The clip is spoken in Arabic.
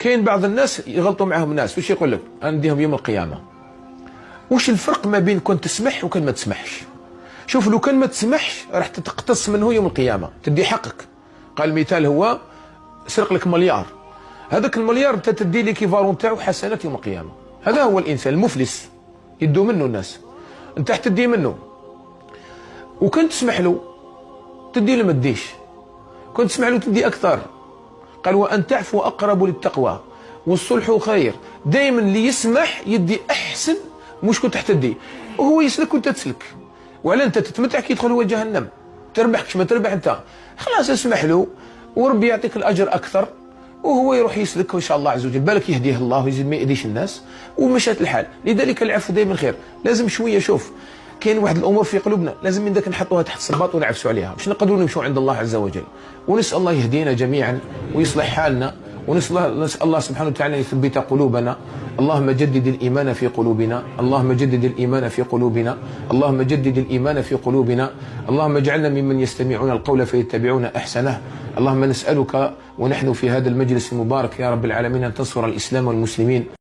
كاين بعض الناس يغلطوا معاهم الناس، واش يقول لك؟ نديهم يوم القيامه. واش الفرق ما بين كون تسمح وكان ما تسمحش؟ شوف، لو كان ما تسمحش راح تقتص منه يوم القيامه، تدي حقك. قال المثال هو سرق لك مليار، هذاك المليار انت تدي ليكيفالون تاعو حسنات يوم القيامه. هذا هو الانسان المفلس، يدو منه الناس، انت تدي منه. وكان تسمح له تدي له ما تديش، كنت تسمح له تدي اكثر. قال وان تعفو اقرب للتقوى والصلح خير. دائما اللي يسمح يدي احسن، مش كنت تدي وهو يسلك وانت تسلك. وعلى انت تتمتع كي يدخل هو جهنم، تربحكش ما تربح انت، خلاص اسمح له وربي يعطيك الاجر اكثر، وهو يروح يسلك وان شاء الله عز وجل، بالك يهديه الله ويزيد ما يأذيش الناس ومشات الحال. لذلك العفو دائما خير. لازم شويه، شوف كاين واحد الامور في قلوبنا لازم من ذاك نحطوها تحت الصباط ونعفسوا عليها باش نقدروا نمشوا عند الله عز وجل. ونسال الله يهدينا جميعا ويصلح حالنا، نسال الله سبحانه وتعالى ان يثبت قلوبنا. اللهم جدد الايمان في قلوبنا، اللهم جدد الايمان في قلوبنا، اللهم جدد الايمان في قلوبنا، اللهم اجعلنا ممن يستمعون القول فيتبعون احسنه. اللهم نسالك ونحن في هذا المجلس المبارك يا رب العالمين ان تنصر الاسلام والمسلمين.